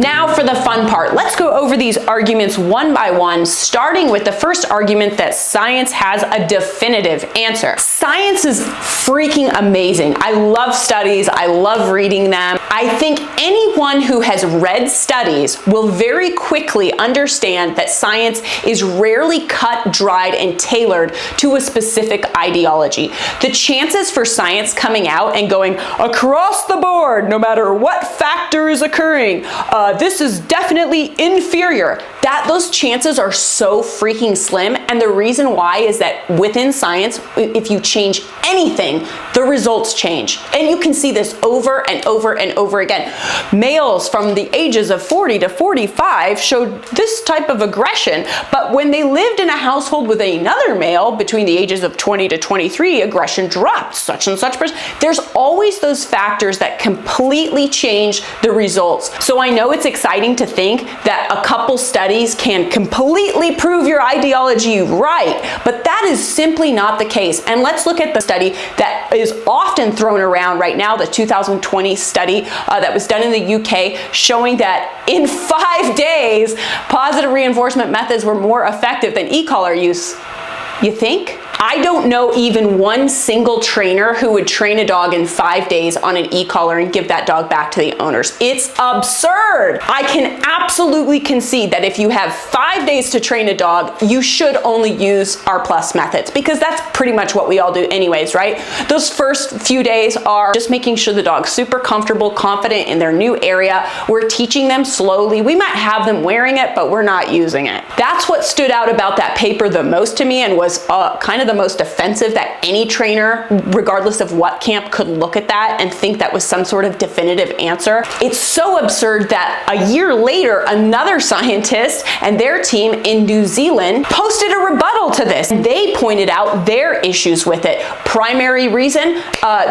Now for the fun part. Let's go over these arguments one by one, starting with the first argument that science has a definitive answer. Science is freaking amazing. I love studies. I love reading them. I think anyone who has read studies will very quickly understand that science is rarely cut, dried, and tailored to a specific ideology. The chances for science coming out and going across the board, no matter what factor is occurring, this is definitely inferior, those chances are so freaking slim. And the reason why is that within science, if you change anything, the results change. And you can see this over and over and over again. Males from the ages of 40 to 45 showed this type of aggression, but when they lived in a household with another male between the ages of 20 to 23, aggression dropped such and such percent. There's always those factors that completely change the results. So I know it's exciting to think that a couple studies can completely prove your ideology right, but that is simply not the case. And let's look at the study that is often thrown around right now, the 2020 study that was done in the UK, showing that in 5 days, positive reinforcement methods were more effective than e-collar use. You think? I don't know even one single trainer who would train a dog in 5 days on an e-collar and give that dog back to the owners. It's absurd. I can absolutely concede that if you have 5 days to train a dog, you should only use R+ methods, because that's pretty much what we all do anyways, right? Those first few days are just making sure the dog's super comfortable, confident in their new area. We're teaching them slowly. We might have them wearing it, but we're not using it. That's what stood out about that paper the most to me, and was kind of the most offensive, that any trainer, regardless of what camp, could look at that and think that was some sort of definitive answer. It's so absurd that a year later, another scientist and their team in New Zealand posted a rebuttal to this. They pointed out their issues with it. Primary reason,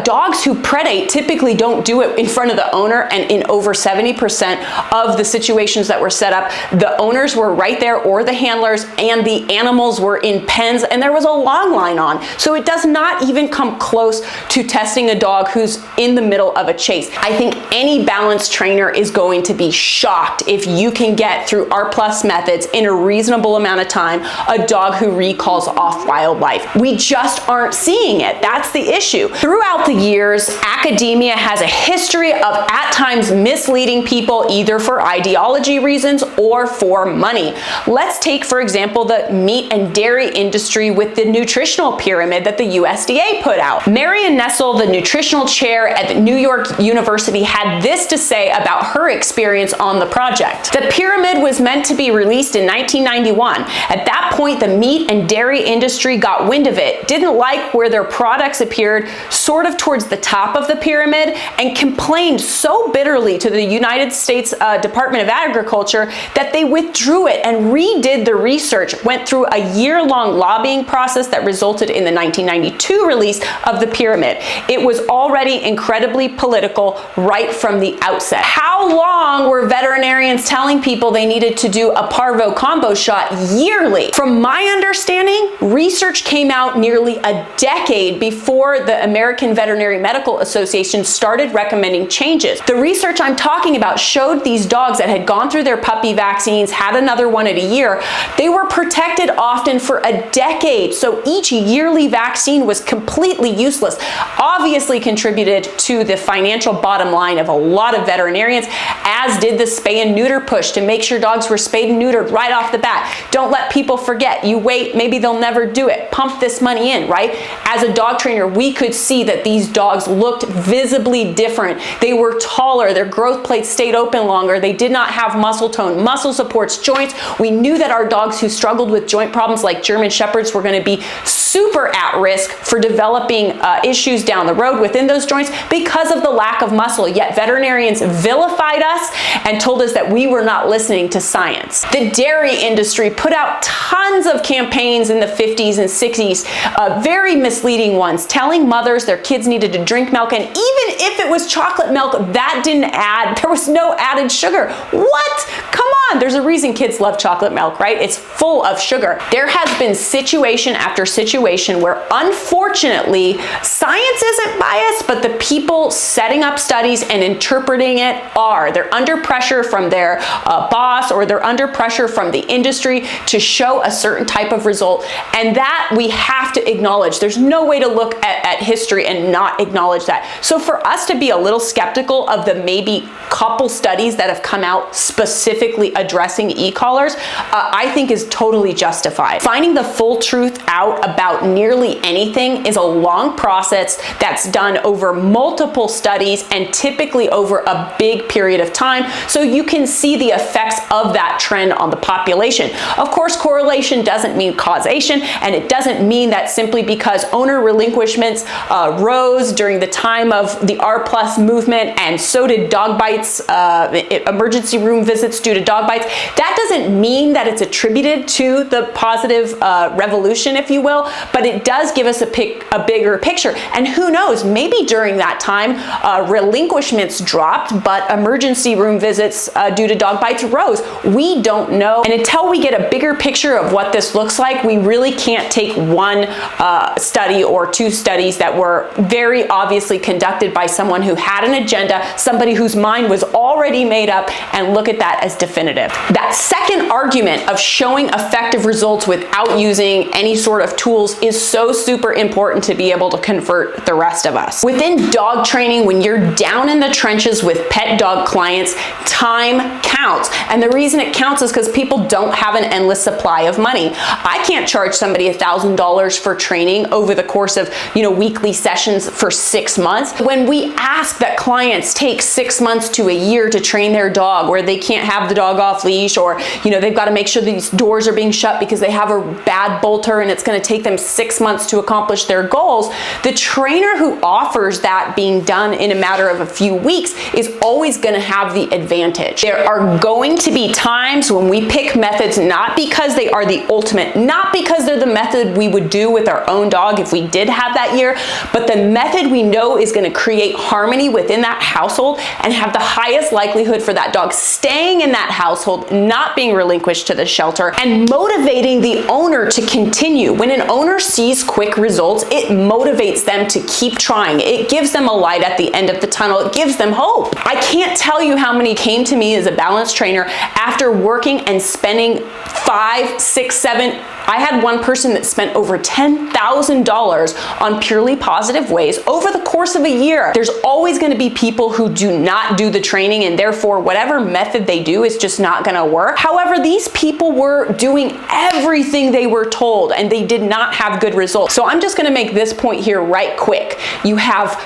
dogs who predate typically don't do it in front of the owner, and in over 70% of the situations that were set up, the owners were right there, or the handlers, and the animals were in pens, and there was a long line on. So it does not even come close to testing a dog who's in the middle of a chase. I think any balanced trainer is going to be shocked if you can get through R+ methods in a reasonable amount of time a dog who recalls off wildlife. We just aren't seeing it. That's the issue. Throughout the years, academia has a history of at times misleading people, either for ideology reasons or for money. Let's take, for example, the meat and dairy industry with the nutritional pyramid that the USDA put out. Marion Nestle, the nutritional chair at the New York University, had this to say about her experience on the project. The pyramid was meant to be released in 1991. At that point, the meat and dairy industry got wind of it, didn't like where their products appeared sort of towards the top of the pyramid, and complained so bitterly to the United States Department of Agriculture that they withdrew it and redid the research, went through a year-long lobbying process that resulted in the 1992 release of the pyramid. It was already incredibly political right from the outset. How long were veterinarians telling people they needed to do a parvo combo shot yearly? From my understanding, research came out nearly a decade before the American Veterinary Medical Association started recommending changes. The research I'm talking about showed these dogs that had gone through their puppy vaccines, had another one at a year, they were protected often for a decade. So each yearly vaccine was completely useless. Obviously contributed to the financial bottom line of a lot of veterinarians, as did the spay and neuter push to make sure dogs were spayed and neutered right off the bat. Don't let people forget. You wait, maybe they'll never do it. Pump this money in, right? As a dog trainer, we could see that these dogs looked visibly different. They were taller, their growth plates stayed open longer, they did not have muscle tone, muscle supports, joints. We knew that our dogs who struggled with joint problems like German Shepherds were going to be super at risk for developing issues down the road within those joints because of the lack of muscle. Yet veterinarians vilified us and told us that we were not listening to science. The dairy industry put out tons of campaigns in the 50s and 60s, very misleading ones, telling mothers their kids needed to drink milk, and even if it was chocolate milk, that didn't add, there was no added sugar. What? Come on, there's a reason kids love chocolate milk, right? It's full of sugar. There has been situation after situation where unfortunately science isn't biased, but the people setting up studies and interpreting it are. They're under pressure from their boss, or they're under pressure from the industry to show a certain type of result, and that we have to acknowledge. There's no way to look at history and not acknowledge that. So for us to be a little skeptical of the maybe couple studies that have come out specifically addressing e-collars, I think is totally justified. Finding the full truth out about nearly anything is a long process that's done over multiple studies and typically over a big period of time, so you can see the effects of that trend on the population. Of course, correlation doesn't mean causation, and it doesn't mean that simply because owner relinquishments rose during the time of the R+ movement, and so did dog bites, emergency room visits due to dog bites. That doesn't mean that it's attributed to the positive revolution, if you will, but it does give us a bigger picture. And who knows, maybe during that time, relinquishments dropped, but emergency room visits due to dog bites rose. We don't know. And until we get a bigger picture of what this looks like, we really can't take one study or two studies that were very obviously conducted by someone who had an agenda, somebody whose mind was already made up, and look at that as definitive. That second argument of showing effective results without using any sort of tools is so super important to be able to convert the rest of us. Within dog training, when you're down in the trenches with pet dog clients, time counts. And the reason it counts is because people don't have an endless supply of money. I can't charge somebody $1,000 for training over the course of, weekly sessions for 6 months. When we ask that clients take 6 months to a year to train their dog, where they can't have the dog off leash, or, they've got to make sure these doors are being shut because they have a bad bolter and it's going to take them 6 months to accomplish their goals, the trainer who offers that being done in a matter of a few weeks is always going to have the advantage. There are going to be times when we pick methods not because they are the ultimate, not because they're the method we would do with our own dog if we did have that year, but the method we know is going to create harmony within that household and have the highest likelihood for that dog staying in that household, not being relinquished to the shelter, and motivating the owner to continue. When an owner sees quick results, it motivates them to keep trying. It gives them a light at the end of the tunnel. It gives them hope. I can't tell you how many came to me as a balance trainer after working and spending 5, 6, 7, I had one person that spent over $10,000 on purely positive ways over the course of a year. There's always going to be people who do not do the training, and therefore whatever method they do is just not going to work. However, these people were doing everything they were told and they did not have good results. So I'm just going to make this point here right quick. You have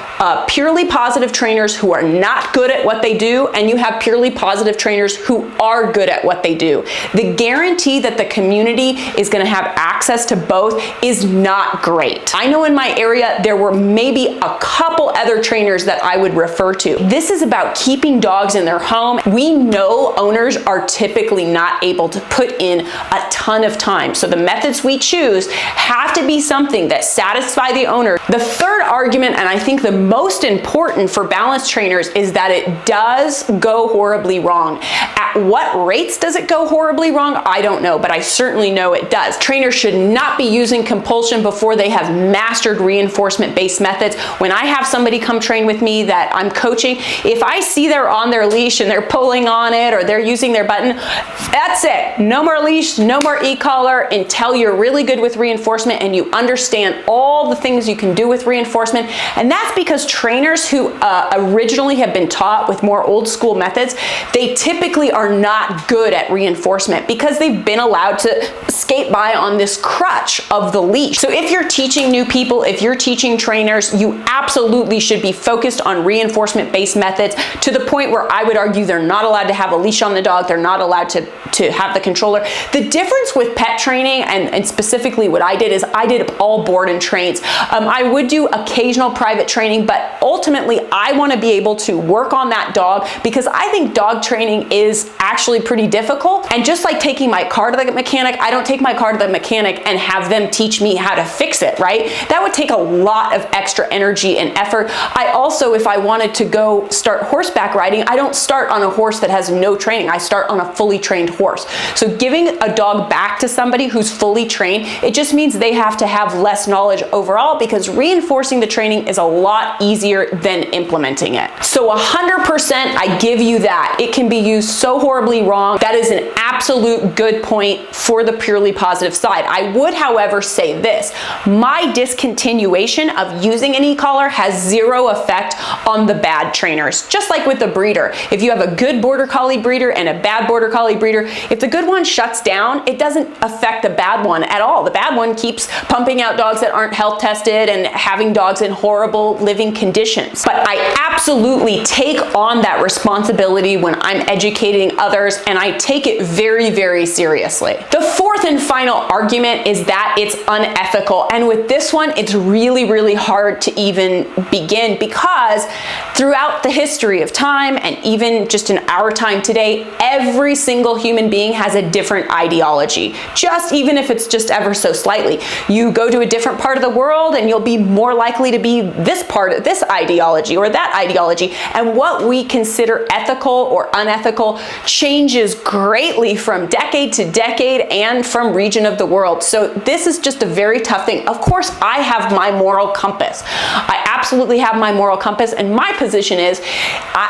purely positive trainers who are not good at what they do, and you have purely positive trainers who are good at what they do. The guarantee that the community is going to have access to both is not great. I know in my area there were maybe a couple other trainers that I would refer to. This is about keeping dogs in their home. We know owners are typically not able to put in a ton of time, so the methods we choose have to be something that satisfy the owner. The third argument, and I think the most important for balance trainers, is that it does go horribly wrong. At what rates does it go horribly wrong? I don't know, but I certainly know it does. Trainers should not be using compulsion before they have mastered reinforcement-based methods. When I have somebody come train with me that I'm coaching, if I see they're on their leash and they're pulling on it or they're using their button, that's it. No more leash, no more e-collar until you're really good with reinforcement and you understand all the things you can do with reinforcement. And that's because trainers who originally have been taught with more old school methods, they typically are not good at reinforcement because they've been allowed to skate by on this crutch of the leash. So if you're teaching new people, if you're teaching trainers, you absolutely should be focused on reinforcement-based methods to the point where I would argue they're not allowed to have a leash on the dog, they're not allowed to have the controller. The difference with pet training, and specifically what I did, is I did all board and trains. I would do occasional private training, but ultimately I want to be able to work on that dog because I think dog training is actually pretty difficult. And just like taking my car to the mechanic, I don't take my car to the mechanic and have them teach me how to fix it, right? That would take a lot of extra energy and effort. I also, if I wanted to go start horseback riding, I don't start on a horse that has no training. I start on a fully trained horse. So giving a dog back to somebody who's fully trained, it just means they have to have less knowledge overall, because reinforcing the training is a lot easier than implementing it. So 100% I give you that. It can be used so horribly wrong. That is an absolute good point for the purely positive side. I would, however, say this: my discontinuation of using an e-collar has zero effect on the bad trainers. Just like with the breeder. If you have a good border collie breeder and a bad border collie breeder, if the good one shuts down, it doesn't affect the bad one at all. The bad one keeps pumping out dogs that aren't health tested and having dogs in horrible living conditions. But I absolutely take on that responsibility when I'm educating others, and I take it very, very seriously. The fourth and final argument is that it's unethical. And with this one, it's really, really hard to even begin, because throughout the history of time, and even just in our time today, every single human being has a different ideology, just even if it's just ever so slightly. You go to a different part of the world and you'll be more likely to be this part of this ideology or that ideology. And what we consider ethical or unethical changes greatly from decade to decade and from region of the world. So this is just a very tough thing. Of course, I have my moral compass. I absolutely have my moral compass, and my position is,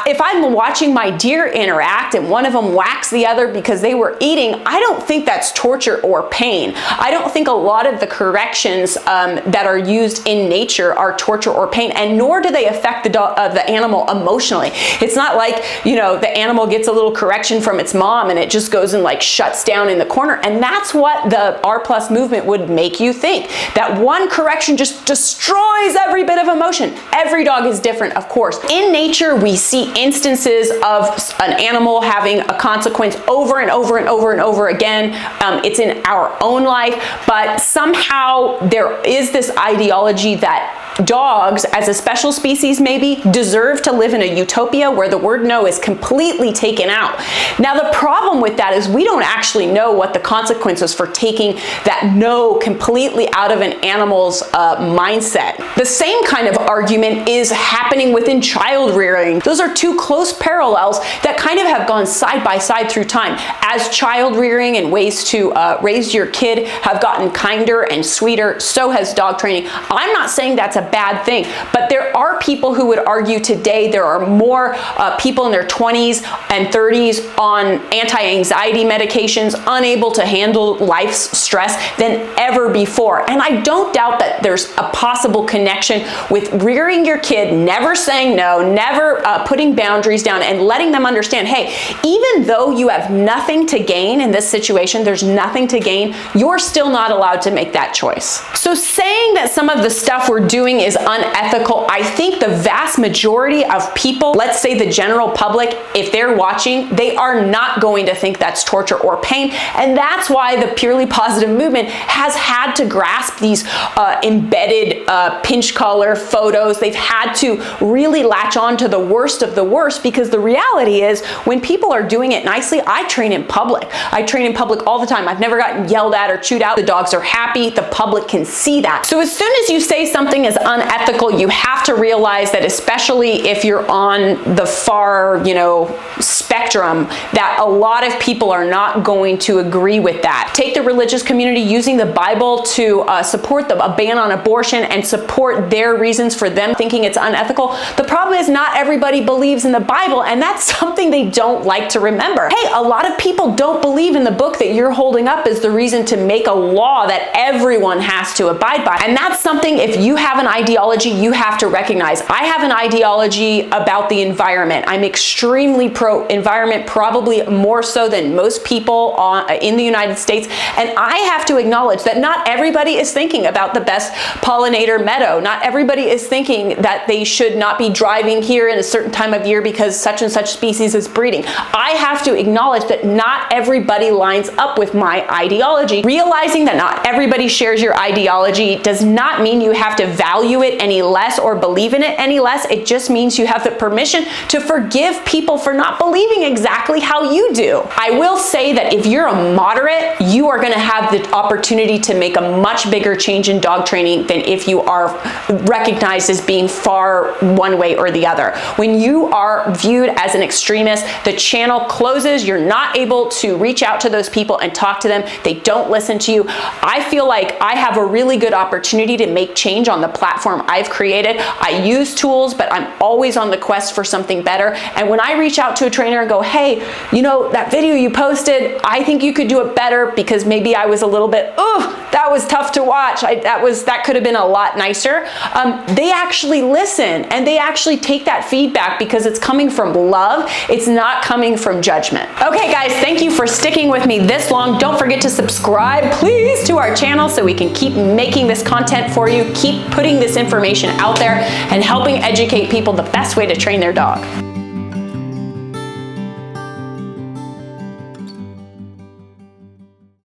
if I'm watching my deer interact and one of them whacks the other because they were eating, I don't think that's torture or pain. I don't think a lot of the corrections that are used in nature are torture or pain, and nor do they affect the animal emotionally. It's not like, you know, the animal gets a little correction from its mom and it just goes and like shuts down in the corner. And that's what the R+ movement would make you think, that one correction just destroys every bit of emotion. Every dog is different, of course. In nature, we see instances of an animal having a consequence over and over and over and over again. It's in our own life, but somehow there is this ideology that dogs, as a special species maybe, deserve to live in a utopia where the word no is completely taken out. Now, the problem with that is we don't actually know what the consequences for taking that no completely out of an animal's mindset. The same kind of argument is happening within child rearing. Those are two close parallels that kind of have gone side by side through time. As child rearing and ways to raise your kid have gotten kinder and sweeter, so has dog training. I'm not saying that's a bad thing, but there are people who would argue today there are more people in their 20s and 30s on anti-anxiety medications, unable to handle life's stress than ever before. And I don't doubt that there's a possible connection with rearing your kid, never saying no, never putting boundaries down, and letting them understand, hey, even though you have nothing to gain in this situation, there's nothing to gain, you're still not allowed to make that choice. So saying that some of the stuff we're doing is unethical, I think the vast majority of people, let's say the general public, if they're watching, they are not going to think that's torture or pain. And that's why the purely positive movement has had to grasp these embedded pinch collar photos. They've had to really latch on to the worst of the worst, because the reality is when people are doing it nicely, I train in public. I train in public all the time. I've never gotten yelled at or chewed out. The dogs are happy. The public can see that. So as soon as you say something is unethical, you have to realize that, especially if you're on the far, spectrum, that a lot of people are not going to agree with that. Take the religious community using the Bible to support a ban on abortion and support their reasons for them thinking it's unethical. The problem is not everybody believes in the Bible, and that's something they don't like to remember. Hey, a lot of people don't believe in the book that you're holding up as the reason to make a law that everyone has to abide by. And that's something, if you have an ideology, you have to recognize. I have an ideology about the environment. I'm extremely pro-environment, probably more so than most people in the United States. And I have to acknowledge that not everybody is thinking about the best pollinator meadow. Not everybody is thinking that they should not be driving here in a certain time of year because such and such species is breeding. I have to acknowledge that not everybody lines up with my ideology. Realizing that not everybody shares your ideology does not mean you have to value value it any less or believe in it any less. It just means you have the permission to forgive people for not believing exactly how you do. I will say that if you're a moderate, you are going to have the opportunity to make a much bigger change in dog training than if you are recognized as being far one way or the other. When you are viewed as an extremist, the channel closes. You're not able to reach out to those people and talk to them. They don't listen to you. I feel like I have a really good opportunity to make change on the platform I've created. I use tools, but I'm always on the quest for something better. And when I reach out to a trainer and go, hey, you know, that video you posted, I think you could do it better because maybe I was a little bit, that was tough to watch. That could have been a lot nicer. They actually listen and they actually take that feedback because it's coming from love. It's not coming from judgment. Okay, guys, thank you for sticking with me this long. Don't forget to subscribe, please, to our channel so we can keep making this content for you, keep putting this information out there and helping educate people the best way to train their dog.